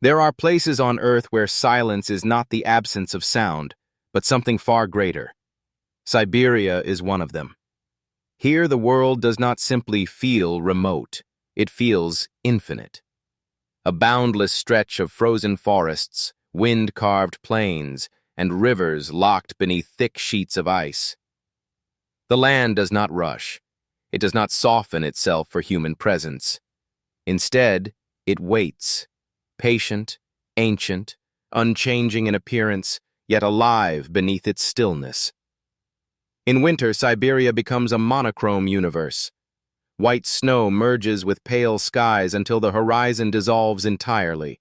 There are places on Earth where silence is not the absence of sound, but something far greater. Siberia is one of them. Here the world does not simply feel remote, it feels infinite. A boundless stretch of frozen forests, wind-carved plains, and rivers locked beneath thick sheets of ice. The land does not rush. It does not soften itself for human presence. Instead, it waits, patient, ancient, unchanging in appearance, yet alive beneath its stillness. In winter, Siberia becomes a monochrome universe. White snow merges with pale skies until the horizon dissolves entirely.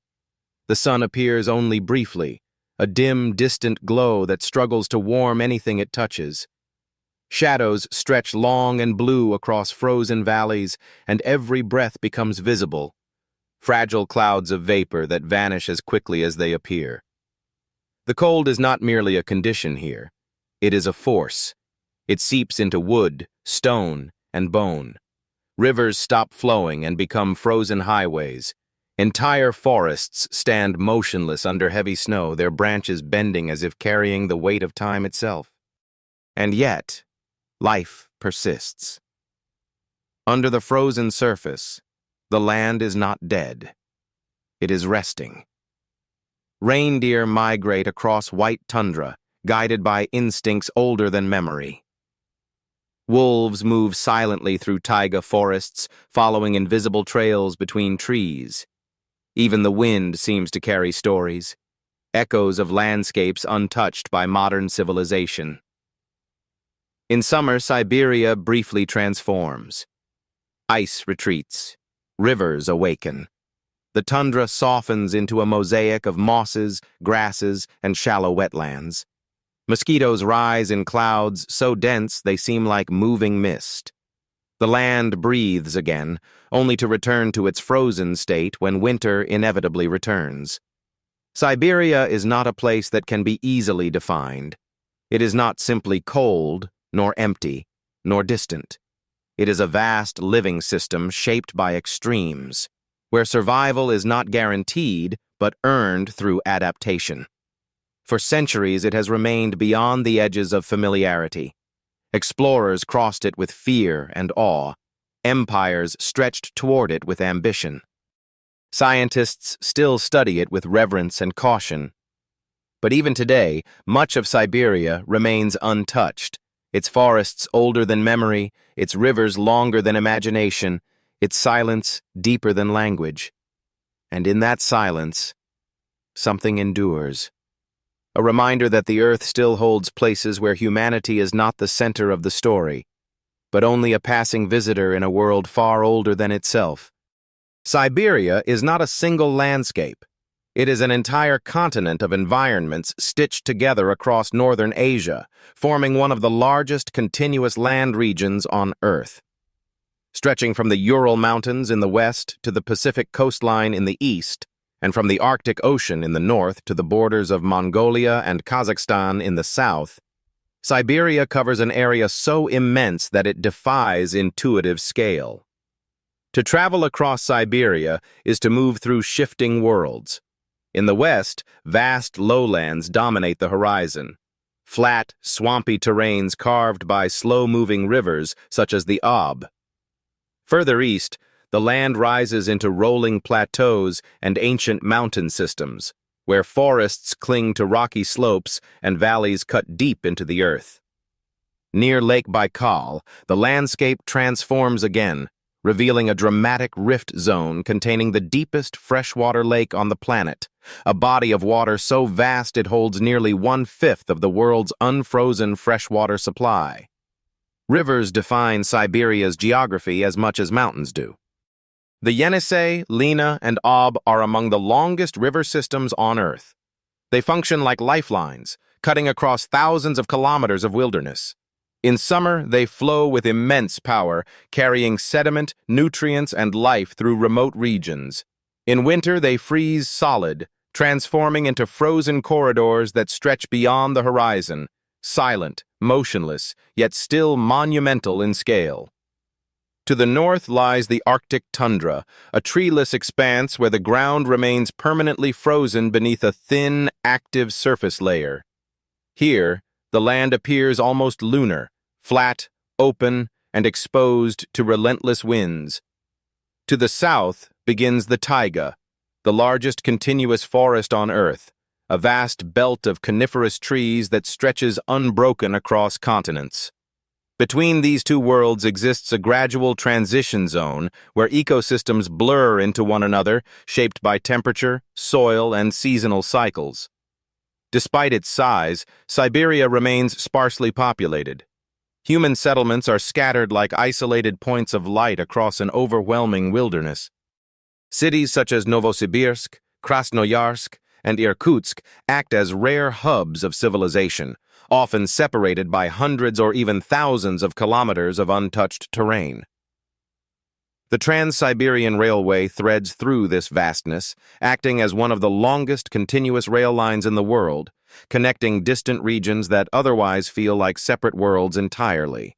The sun appears only briefly, a dim, distant glow that struggles to warm anything it touches. Shadows stretch long and blue across frozen valleys, and every breath becomes visible, fragile clouds of vapor that vanish as quickly as they appear. The cold is not merely a condition here. It is a force. It seeps into wood, stone, and bone. Rivers stop flowing and become frozen highways. Entire forests stand motionless under heavy snow, their branches bending as if carrying the weight of time itself. And yet, life persists. Under the frozen surface, the land is not dead. It is resting. Reindeer migrate across white tundra, guided by instincts older than memory. Wolves move silently through taiga forests, following invisible trails between trees. Even the wind seems to carry stories, echoes of landscapes untouched by modern civilization. In summer, Siberia briefly transforms. Ice retreats. Rivers awaken. The tundra softens into a mosaic of mosses, grasses, and shallow wetlands. Mosquitoes rise in clouds so dense they seem like moving mist. The land breathes again, only to return to its frozen state when winter inevitably returns. Siberia is not a place that can be easily defined. It is not simply cold, nor empty, nor distant. It is a vast living system shaped by extremes, where survival is not guaranteed but earned through adaptation. For centuries it has remained beyond the edges of familiarity. Explorers crossed it with fear and awe. Empires stretched toward it with ambition. Scientists still study it with reverence and caution. But even today, much of Siberia remains untouched. Its forests older than memory, its rivers longer than imagination, its silence deeper than language. And in that silence, something endures. A reminder that the earth still holds places where humanity is not the center of the story, but only a passing visitor in a world far older than itself. Siberia is not a single landscape. It is an entire continent of environments stitched together across northern Asia, forming one of the largest continuous land regions on Earth. Stretching from the Ural Mountains in the west to the Pacific coastline in the east, and from the Arctic Ocean in the north to the borders of Mongolia and Kazakhstan in the south, Siberia covers an area so immense that it defies intuitive scale. To travel across Siberia is to move through shifting worlds. In the west, vast lowlands dominate the horizon. Flat, swampy terrains carved by slow-moving rivers such as the Ob. Further east, the land rises into rolling plateaus and ancient mountain systems, where forests cling to rocky slopes and valleys cut deep into the earth. Near Lake Baikal, the landscape transforms again, revealing a dramatic rift zone containing the deepest freshwater lake on the planet, a body of water so vast it holds nearly 1/5 of the world's unfrozen freshwater supply. Rivers define Siberia's geography as much as mountains do. The Yenisei, Lena, and Ob are among the longest river systems on Earth. They function like lifelines, cutting across thousands of kilometers of wilderness. In summer, they flow with immense power, carrying sediment, nutrients, and life through remote regions. In winter, they freeze solid, transforming into frozen corridors that stretch beyond the horizon, silent, motionless, yet still monumental in scale. To the north lies the Arctic tundra, a treeless expanse where the ground remains permanently frozen beneath a thin, active surface layer. Here, the land appears almost lunar, flat, open, and exposed to relentless winds. To the south begins the Taiga, the largest continuous forest on Earth, a vast belt of coniferous trees that stretches unbroken across continents. Between these two worlds exists a gradual transition zone where ecosystems blur into one another, shaped by temperature, soil, and seasonal cycles. Despite its size, Siberia remains sparsely populated. Human settlements are scattered like isolated points of light across an overwhelming wilderness. Cities such as Novosibirsk, Krasnoyarsk, and Irkutsk act as rare hubs of civilization, often separated by hundreds or even thousands of kilometers of untouched terrain. The Trans-Siberian Railway threads through this vastness, acting as one of the longest continuous rail lines in the world, connecting distant regions that otherwise feel like separate worlds entirely.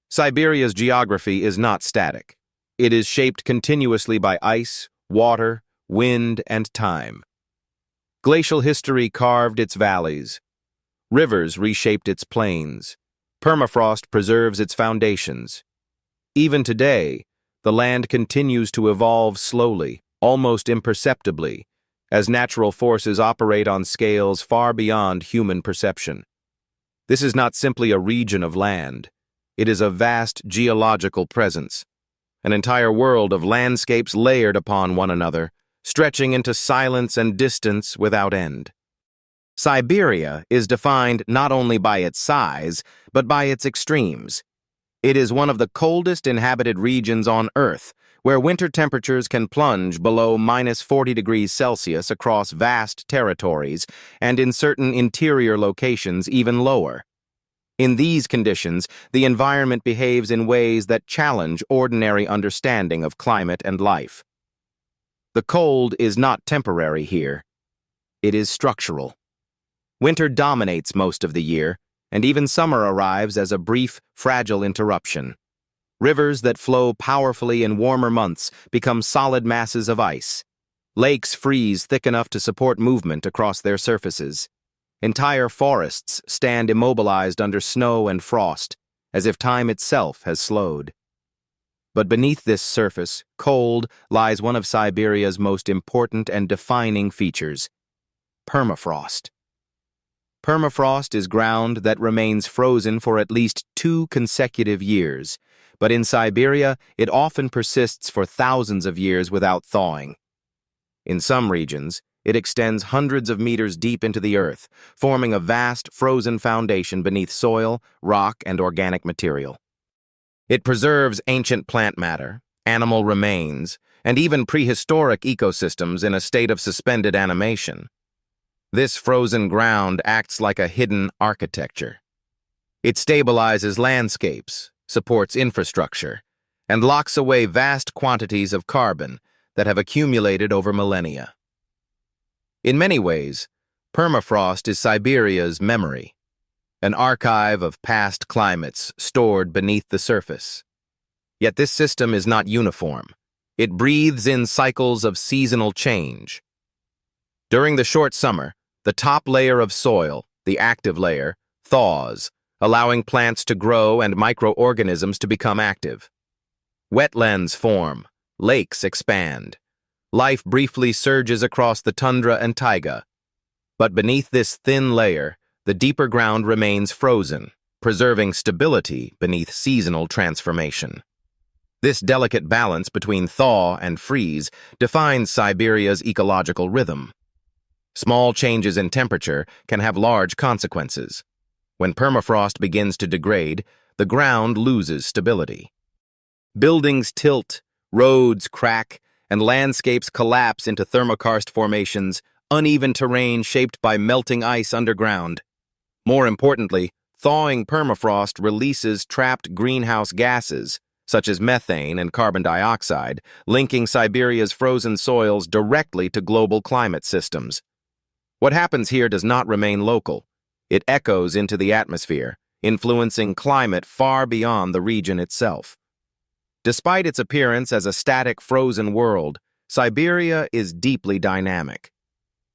Siberia's geography is not static. It is shaped continuously by ice, water, wind, and time. Glacial history carved its valleys. Rivers reshaped its plains. Permafrost preserves its foundations. Even today, the land continues to evolve slowly, almost imperceptibly, as natural forces operate on scales far beyond human perception. This is not simply a region of land. It is a vast geological presence, an entire world of landscapes layered upon one another, stretching into silence and distance without end. Siberia is defined not only by its size, but by its extremes. It is one of the coldest inhabited regions on Earth, where winter temperatures can plunge below -40 degrees Celsius across vast territories, and in certain interior locations even lower. In these conditions, the environment behaves in ways that challenge ordinary understanding of climate and life. The cold is not temporary here. It is structural. Winter dominates most of the year, and even summer arrives as a brief, fragile interruption. Rivers that flow powerfully in warmer months become solid masses of ice. Lakes freeze thick enough to support movement across their surfaces. Entire forests stand immobilized under snow and frost, as if time itself has slowed. But beneath this surface, cold, lies one of Siberia's most important and defining features: permafrost. Permafrost is ground that remains frozen for at least 2 consecutive years, but in Siberia it often persists for thousands of years without thawing. In some regions, it extends hundreds of meters deep into the earth, forming a vast frozen foundation beneath soil, rock, and organic material. It preserves ancient plant matter, animal remains, and even prehistoric ecosystems in a state of suspended animation. This frozen ground acts like a hidden architecture. It stabilizes landscapes, supports infrastructure, and locks away vast quantities of carbon that have accumulated over millennia. In many ways, permafrost is Siberia's memory, an archive of past climates stored beneath the surface. Yet this system is not uniform. It breathes in cycles of seasonal change. During the short summer, the top layer of soil, the active layer, thaws, allowing plants to grow and microorganisms to become active. Wetlands form, lakes expand. Life briefly surges across the tundra and taiga. But beneath this thin layer, the deeper ground remains frozen, preserving stability beneath seasonal transformation. This delicate balance between thaw and freeze defines Siberia's ecological rhythm. Small changes in temperature can have large consequences. When permafrost begins to degrade, the ground loses stability. Buildings tilt, roads crack, and landscapes collapse into thermokarst formations, uneven terrain shaped by melting ice underground. More importantly, thawing permafrost releases trapped greenhouse gases, such as methane and carbon dioxide, linking Siberia's frozen soils directly to global climate systems. What happens here does not remain local. It echoes into the atmosphere, influencing climate far beyond the region itself. Despite its appearance as a static, frozen world, Siberia is deeply dynamic.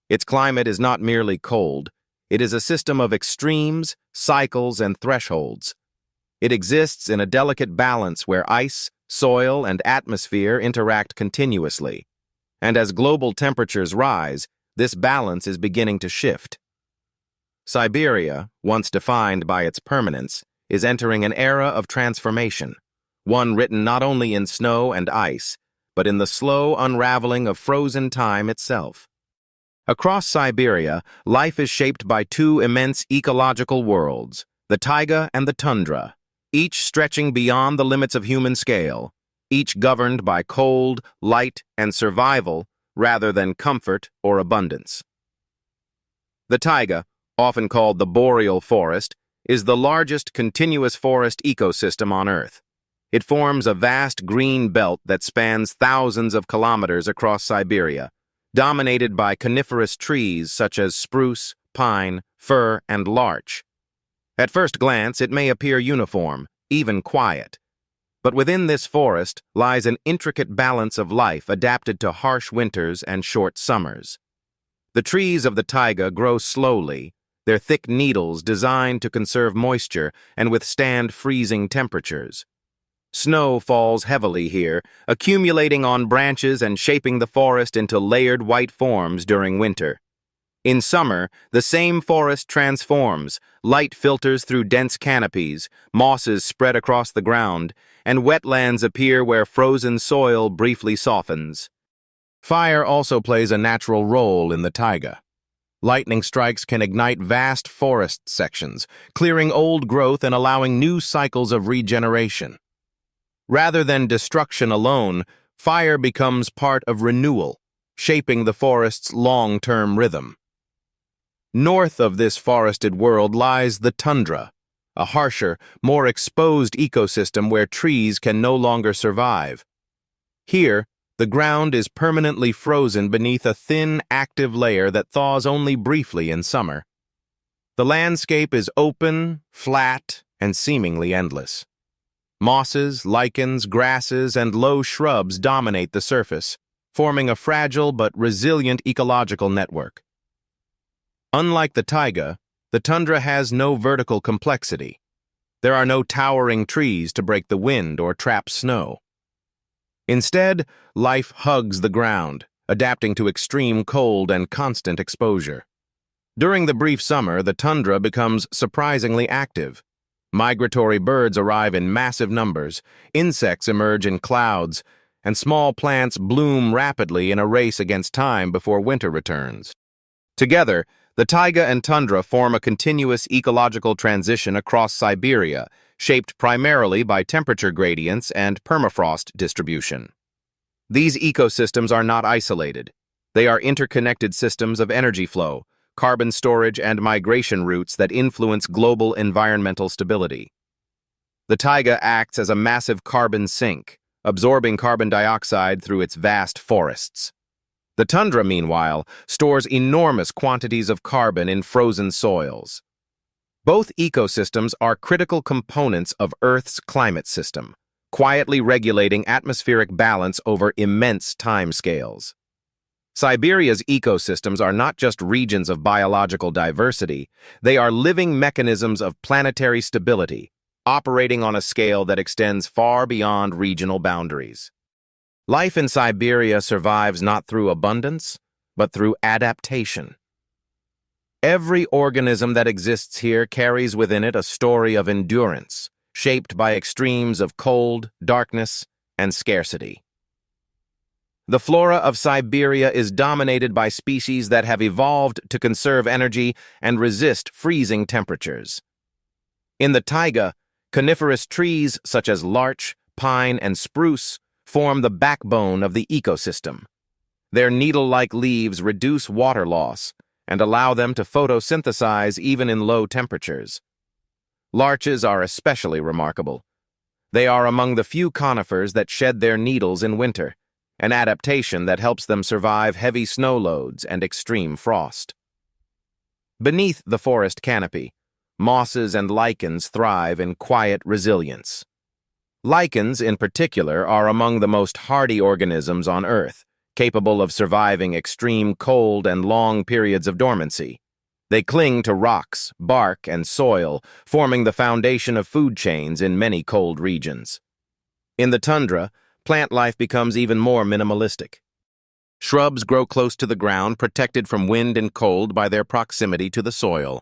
Its climate is not merely cold, it is a system of extremes, cycles, and thresholds. It exists in a delicate balance where ice, soil, and atmosphere interact continuously. And as global temperatures rise, this balance is beginning to shift. Siberia, once defined by its permanence, is entering an era of transformation, one written not only in snow and ice, but in the slow unraveling of frozen time itself. Across Siberia, life is shaped by two immense ecological worlds, the taiga and the tundra, each stretching beyond the limits of human scale, each governed by cold, light, and survival rather than comfort or abundance. The taiga, often called the boreal forest, is the largest continuous forest ecosystem on Earth. It forms a vast green belt that spans thousands of kilometers across Siberia, dominated by coniferous trees such as spruce, pine, fir, and larch. At first glance, it may appear uniform, even quiet. But within this forest lies an intricate balance of life adapted to harsh winters and short summers. The trees of the taiga grow slowly, their thick needles designed to conserve moisture and withstand freezing temperatures. Snow falls heavily here, accumulating on branches and shaping the forest into layered white forms during winter. In summer, the same forest transforms, light filters through dense canopies, mosses spread across the ground, and wetlands appear where frozen soil briefly softens. Fire also plays a natural role in the taiga. Lightning strikes can ignite vast forest sections, clearing old growth and allowing new cycles of regeneration. Rather than destruction alone, fire becomes part of renewal, shaping the forest's long-term rhythm. North of this forested world lies the tundra, a harsher, more exposed ecosystem where trees can no longer survive. Here, the ground is permanently frozen beneath a thin, active layer that thaws only briefly in summer. The landscape is open, flat, and seemingly endless. Mosses, lichens, grasses, and low shrubs dominate the surface, forming a fragile but resilient ecological network. Unlike the taiga, the tundra has no vertical complexity. There are no towering trees to break the wind or trap snow. Instead, life hugs the ground, adapting to extreme cold and constant exposure. During the brief summer, the tundra becomes surprisingly active. Migratory birds arrive in massive numbers, insects emerge in clouds, and small plants bloom rapidly in a race against time before winter returns. Together, the taiga and tundra form a continuous ecological transition across Siberia, shaped primarily by temperature gradients and permafrost distribution. These ecosystems are not isolated. They are interconnected systems of energy flow, carbon storage, and migration routes that influence global environmental stability. The taiga acts as a massive carbon sink, absorbing carbon dioxide through its vast forests. The tundra, meanwhile, stores enormous quantities of carbon in frozen soils. Both ecosystems are critical components of Earth's climate system, quietly regulating atmospheric balance over immense timescales. Siberia's ecosystems are not just regions of biological diversity, they are living mechanisms of planetary stability, operating on a scale that extends far beyond regional boundaries. Life in Siberia survives not through abundance, but through adaptation. Every organism that exists here carries within it a story of endurance, shaped by extremes of cold, darkness, and scarcity. The flora of Siberia is dominated by species that have evolved to conserve energy and resist freezing temperatures. In the taiga, coniferous trees such as larch, pine, and spruce form the backbone of the ecosystem. Their needle-like leaves reduce water loss and allow them to photosynthesize even in low temperatures. Larches are especially remarkable. They are among the few conifers that shed their needles in winter, an adaptation that helps them survive heavy snow loads and extreme frost. Beneath the forest canopy, mosses and lichens thrive in quiet resilience. Lichens, in particular, are among the most hardy organisms on Earth, capable of surviving extreme cold and long periods of dormancy. They cling to rocks, bark, and soil, forming the foundation of food chains in many cold regions. In the tundra, plant life becomes even more minimalistic. Shrubs grow close to the ground, protected from wind and cold by their proximity to the soil.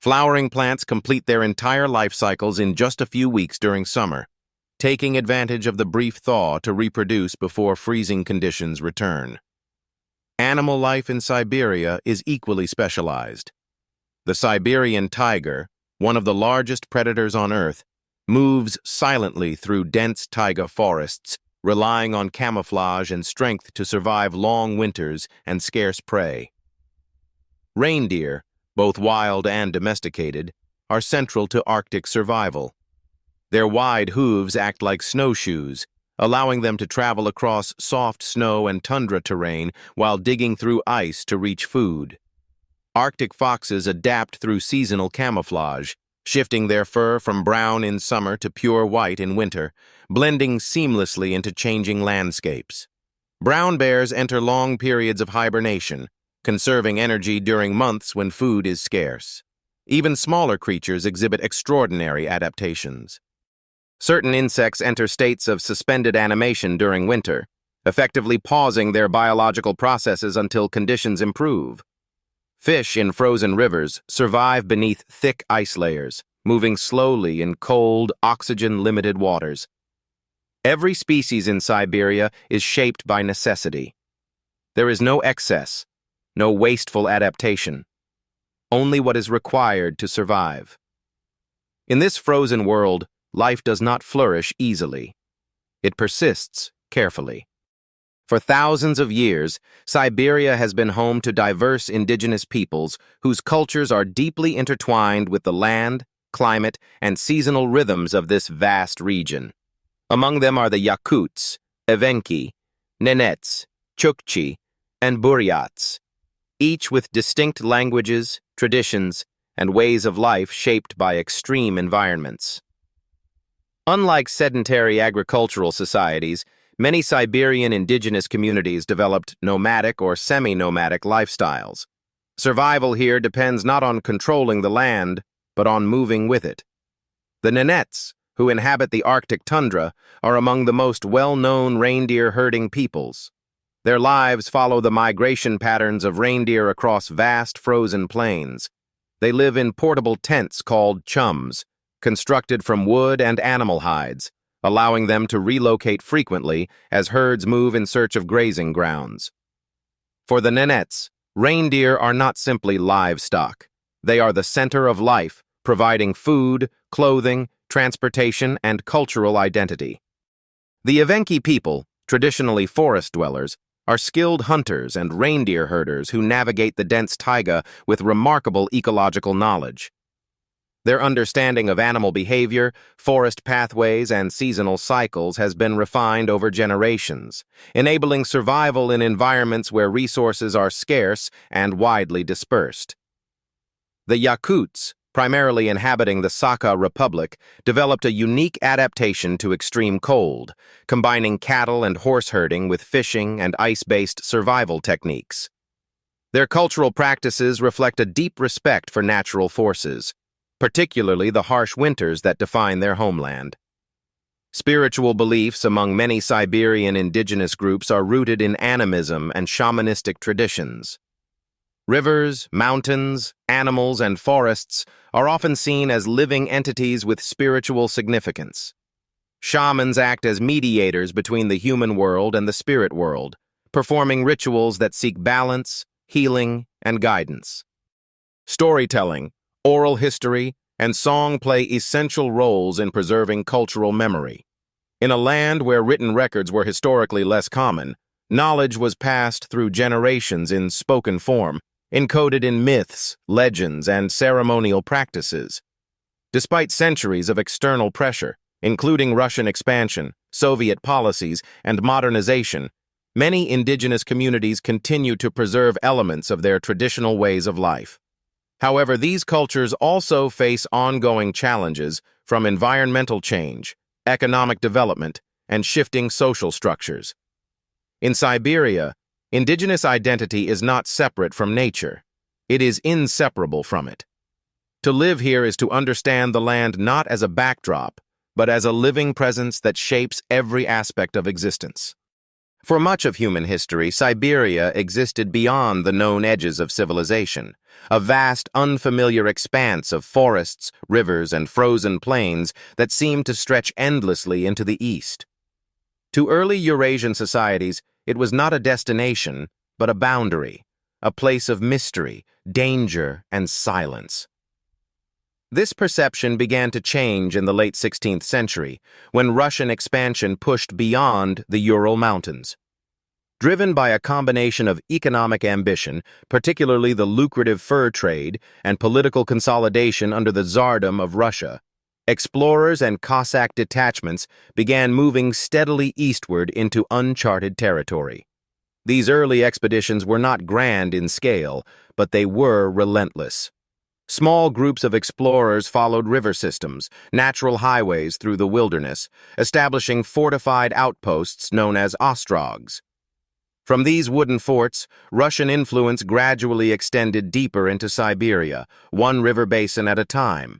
Flowering plants complete their entire life cycles in just a few weeks during summer, taking advantage of the brief thaw to reproduce before freezing conditions return. Animal life in Siberia is equally specialized. The Siberian tiger, one of the largest predators on Earth, moves silently through dense taiga forests, relying on camouflage and strength to survive long winters and scarce prey. Reindeer, both wild and domesticated, are central to Arctic survival. Their wide hooves act like snowshoes, allowing them to travel across soft snow and tundra terrain while digging through ice to reach food. Arctic foxes adapt through seasonal camouflage, shifting their fur from brown in summer to pure white in winter, blending seamlessly into changing landscapes. Brown bears enter long periods of hibernation, conserving energy during months when food is scarce. Even smaller creatures exhibit extraordinary adaptations. Certain insects enter states of suspended animation during winter, effectively pausing their biological processes until conditions improve. Fish in frozen rivers survive beneath thick ice layers, moving slowly in cold, oxygen-limited waters. Every species in Siberia is shaped by necessity. There is no excess, no wasteful adaptation, only what is required to survive. In this frozen world, life does not flourish easily. It persists carefully. For thousands of years, Siberia has been home to diverse indigenous peoples whose cultures are deeply intertwined with the land, climate, and seasonal rhythms of this vast region. Among them are the Yakuts, Evenki, Nenets, Chukchi, and Buryats, each with distinct languages, traditions, and ways of life shaped by extreme environments. Unlike sedentary agricultural societies, many Siberian indigenous communities developed nomadic or semi-nomadic lifestyles. Survival here depends not on controlling the land, but on moving with it. The Nenets, who inhabit the Arctic tundra, are among the most well-known reindeer herding peoples. Their lives follow the migration patterns of reindeer across vast frozen plains. They live in portable tents called chums, constructed from wood and animal hides, allowing them to relocate frequently as herds move in search of grazing grounds. For the Nenets, reindeer are not simply livestock. They are the center of life, providing food, clothing, transportation, and cultural identity. The Evenki people, traditionally forest dwellers, are skilled hunters and reindeer herders who navigate the dense taiga with remarkable ecological knowledge. Their understanding of animal behavior, forest pathways, and seasonal cycles has been refined over generations, enabling survival in environments where resources are scarce and widely dispersed. The Yakuts, primarily inhabiting the Sakha Republic, developed a unique adaptation to extreme cold, combining cattle and horse herding with fishing and ice-based survival techniques. Their cultural practices reflect a deep respect for natural forces, particularly the harsh winters that define their homeland. Spiritual beliefs among many Siberian indigenous groups are rooted in animism and shamanistic traditions. Rivers, mountains, animals, and forests are often seen as living entities with spiritual significance. Shamans act as mediators between the human world and the spirit world, performing rituals that seek balance, healing, and guidance. Storytelling, oral history, and song play essential roles in preserving cultural memory. In a land where written records were historically less common, knowledge was passed through generations in spoken form, encoded in myths, legends, and ceremonial practices. Despite centuries of external pressure, including Russian expansion, Soviet policies, and modernization, many indigenous communities continue to preserve elements of their traditional ways of life. However, these cultures also face ongoing challenges from environmental change, economic development, and shifting social structures. In Siberia, indigenous identity is not separate from nature. It is inseparable from it. To live here is to understand the land not as a backdrop, but as a living presence that shapes every aspect of existence. For much of human history, Siberia existed beyond the known edges of civilization, a vast, unfamiliar expanse of forests, rivers, and frozen plains that seemed to stretch endlessly into the east. To early Eurasian societies, it was not a destination, but a boundary, a place of mystery, danger, and silence. This perception began to change in the late 16th century, when Russian expansion pushed beyond the Ural Mountains. Driven by a combination of economic ambition, particularly the lucrative fur trade, and political consolidation under the Tsardom of Russia, explorers and Cossack detachments began moving steadily eastward into uncharted territory. These early expeditions were not grand in scale, but they were relentless. Small groups of explorers followed river systems, natural highways through the wilderness, establishing fortified outposts known as ostrogs. From these wooden forts, Russian influence gradually extended deeper into Siberia, one river basin at a time.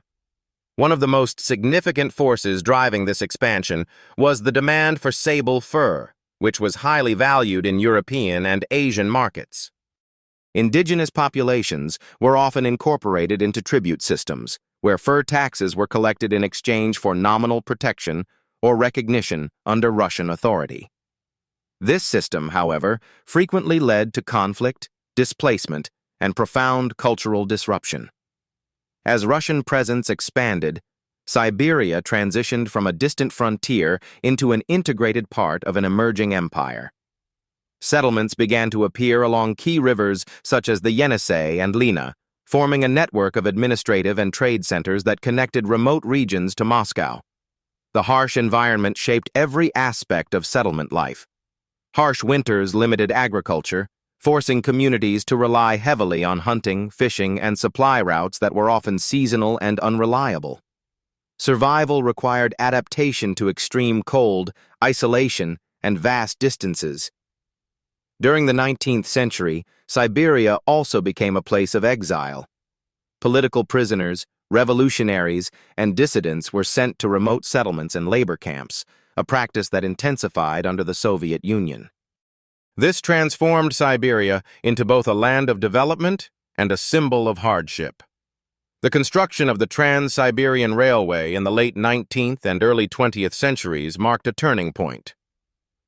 One of the most significant forces driving this expansion was the demand for sable fur, which was highly valued in European and Asian markets. Indigenous populations were often incorporated into tribute systems, where fur taxes were collected in exchange for nominal protection or recognition under Russian authority. This system, however, frequently led to conflict, displacement, and profound cultural disruption. As Russian presence expanded, Siberia transitioned from a distant frontier into an integrated part of an emerging empire. Settlements began to appear along key rivers such as the Yenisei and Lena, forming a network of administrative and trade centers that connected remote regions to Moscow. The harsh environment shaped every aspect of settlement life. Harsh winters limited agriculture, forcing communities to rely heavily on hunting, fishing, and supply routes that were often seasonal and unreliable. Survival required adaptation to extreme cold, isolation, and vast distances. During the 19th century, Siberia also became a place of exile. Political prisoners, revolutionaries, and dissidents were sent to remote settlements and labor camps, a practice that intensified under the Soviet Union. This transformed Siberia into both a land of development and a symbol of hardship. The construction of the Trans-Siberian Railway in the late 19th and early 20th centuries marked a turning point.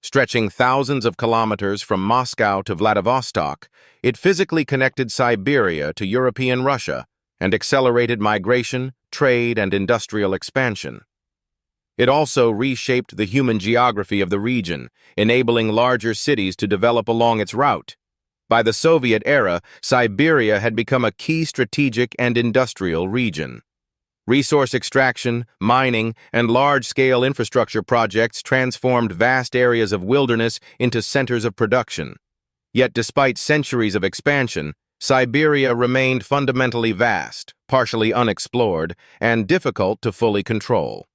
Stretching thousands of kilometers from Moscow to Vladivostok, it physically connected Siberia to European Russia and accelerated migration, trade, and industrial expansion. It also reshaped the human geography of the region, enabling larger cities to develop along its route. By the Soviet era, Siberia had become a key strategic and industrial region. Resource extraction, mining, and large-scale infrastructure projects transformed vast areas of wilderness into centers of production. Yet despite centuries of expansion, Siberia remained fundamentally vast, partially unexplored, and difficult to fully control.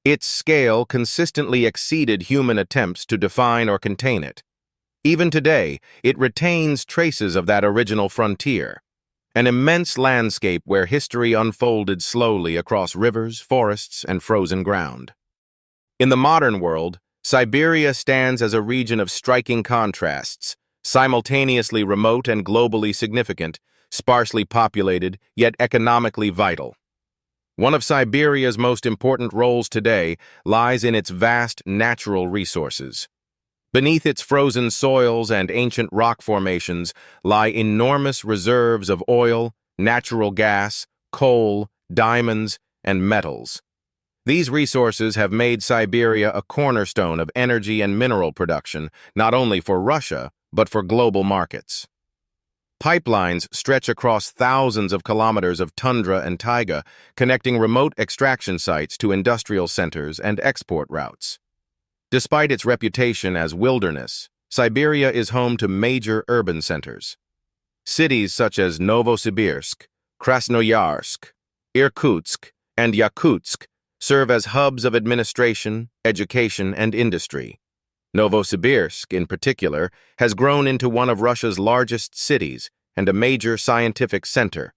Its scale consistently exceeded human attempts to define or contain it. Even today, it retains traces of that original frontier, an immense landscape where history unfolded slowly across rivers, forests, and frozen ground. In the modern world, Siberia stands as a region of striking contrasts, simultaneously remote and globally significant, sparsely populated, yet economically vital. One of Siberia's most important roles today lies in its vast natural resources. Beneath its frozen soils and ancient rock formations lie enormous reserves of oil, natural gas, coal, diamonds, and metals. These resources have made Siberia a cornerstone of energy and mineral production, not only for Russia, but for global markets. Pipelines stretch across thousands of kilometers of tundra and taiga, connecting remote extraction sites to industrial centers and export routes. Despite its reputation as wilderness, Siberia is home to major urban centers. Cities such as Novosibirsk, Krasnoyarsk, Irkutsk, and Yakutsk serve as hubs of administration, education, and industry. Novosibirsk, in particular, has grown into one of Russia's largest cities and a major scientific center,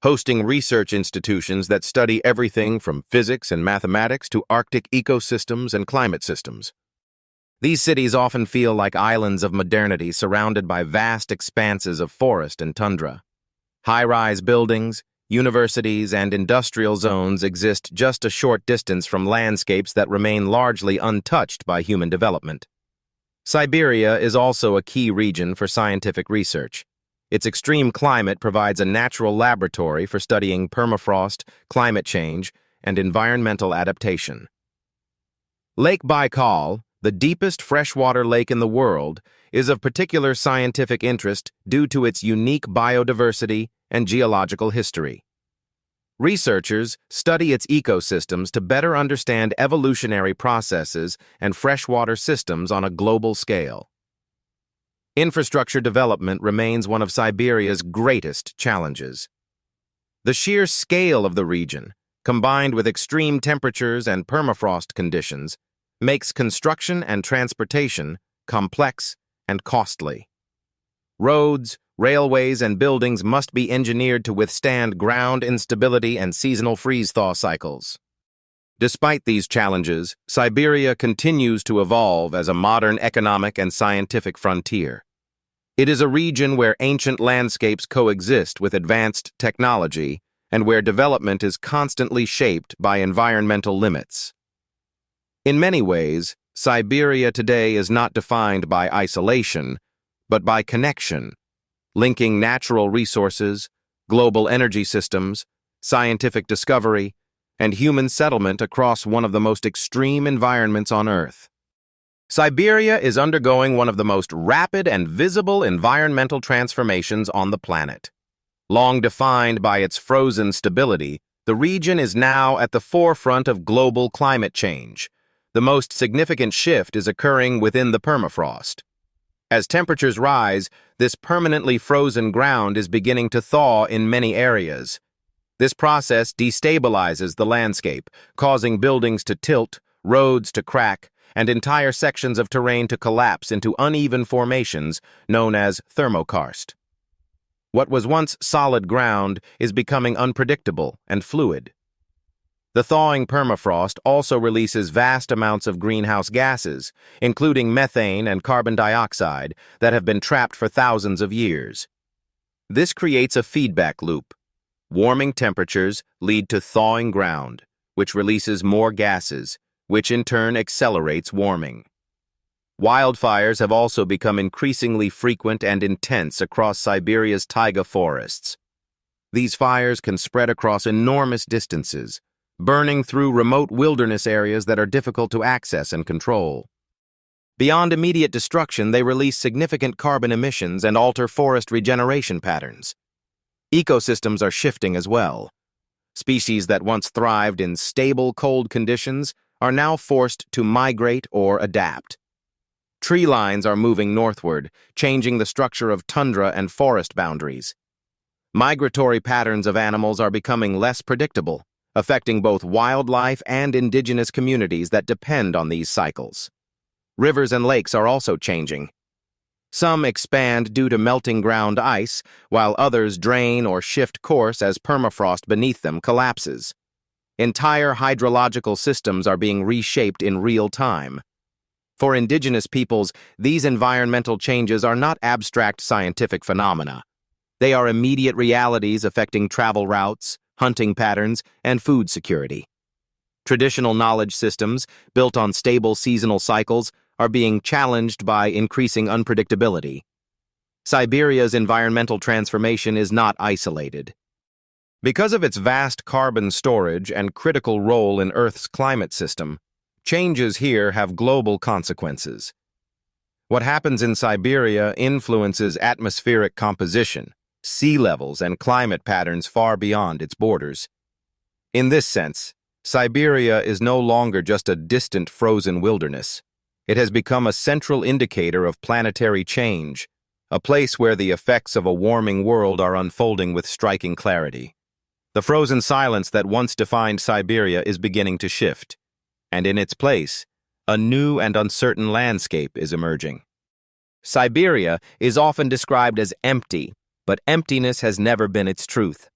hosting research institutions that study everything from physics and mathematics to Arctic ecosystems and climate systems. These cities often feel like islands of modernity surrounded by vast expanses of forest and tundra. High-rise buildings, universities, and industrial zones exist just a short distance from landscapes that remain largely untouched by human development. Siberia is also a key region for scientific research. Its extreme climate provides a natural laboratory for studying permafrost, climate change, and environmental adaptation. Lake Baikal, the deepest freshwater lake in the world, is of particular scientific interest due to its unique biodiversity and geological history. Researchers study its ecosystems to better understand evolutionary processes and freshwater systems on a global scale. Infrastructure development remains one of Siberia's greatest challenges. The sheer scale of the region, combined with extreme temperatures and permafrost conditions, makes construction and transportation complex and costly. Roads, railways, and buildings must be engineered to withstand ground instability and seasonal freeze-thaw cycles. Despite these challenges, Siberia continues to evolve as a modern economic and scientific frontier. It is a region where ancient landscapes coexist with advanced technology and where development is constantly shaped by environmental limits. In many ways, Siberia today is not defined by isolation, but by connection, linking natural resources, global energy systems, scientific discovery, and human settlement across one of the most extreme environments on Earth. Siberia is undergoing one of the most rapid and visible environmental transformations on the planet. Long defined by its frozen stability, the region is now at the forefront of global climate change. The most significant shift is occurring within the permafrost. As temperatures rise, this permanently frozen ground is beginning to thaw in many areas. This process destabilizes the landscape, causing buildings to tilt, roads to crack, and entire sections of terrain to collapse into uneven formations known as thermokarst. What was once solid ground is becoming unpredictable and fluid. The thawing permafrost also releases vast amounts of greenhouse gases, including methane and carbon dioxide, that have been trapped for thousands of years. This creates a feedback loop. Warming temperatures lead to thawing ground, which releases more gases, which in turn accelerates warming. Wildfires have also become increasingly frequent and intense across Siberia's taiga forests. These fires can spread across enormous distances, burning through remote wilderness areas that are difficult to access and control. Beyond immediate destruction, they release significant carbon emissions and alter forest regeneration patterns. Ecosystems are shifting as well. Species that once thrived in stable, cold conditions are now forced to migrate or adapt. Tree lines are moving northward, changing the structure of tundra and forest boundaries. Migratory patterns of animals are becoming less predictable, affecting both wildlife and indigenous communities that depend on these cycles. Rivers and lakes are also changing. Some expand due to melting ground ice, while others drain or shift course as permafrost beneath them collapses. Entire hydrological systems are being reshaped in real time. For indigenous peoples, these environmental changes are not abstract scientific phenomena. They are immediate realities affecting travel routes, hunting patterns, and food security. Traditional knowledge systems, built on stable seasonal cycles, are being challenged by increasing unpredictability. Siberia's environmental transformation is not isolated. Because of its vast carbon storage and critical role in Earth's climate system, changes here have global consequences. What happens in Siberia influences atmospheric composition, sea levels, and climate patterns far beyond its borders. In this sense, Siberia is no longer just a distant frozen wilderness. It has become a central indicator of planetary change, a place where the effects of a warming world are unfolding with striking clarity. The frozen silence that once defined Siberia is beginning to shift, and in its place, a new and uncertain landscape is emerging. Siberia is often described as empty, but emptiness has never been its truth.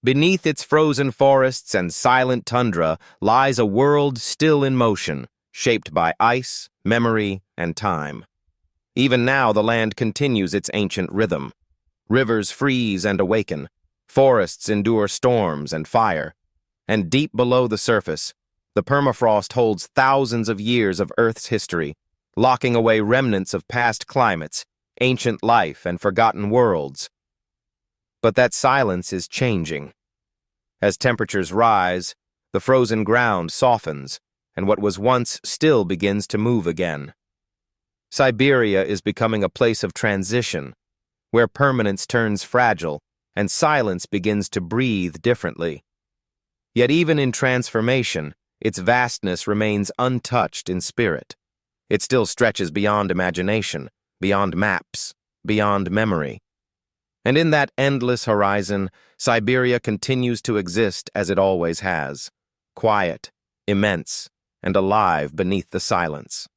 Beneath its frozen forests and silent tundra lies a world still in motion, shaped by ice, memory, and time. Even now, the land continues its ancient rhythm. Rivers freeze and awaken, forests endure storms and fire, and deep below the surface, the permafrost holds thousands of years of Earth's history, locking away remnants of past climates, ancient life, and forgotten worlds. But that silence is changing. As temperatures rise, the frozen ground softens, and what was once still begins to move again. Siberia is becoming a place of transition, where permanence turns fragile and silence begins to breathe differently. Yet even in transformation, its vastness remains untouched in spirit. It still stretches beyond imagination, beyond maps, beyond memory. And in that endless horizon, Siberia continues to exist as it always has, quiet, immense, and alive beneath the silence.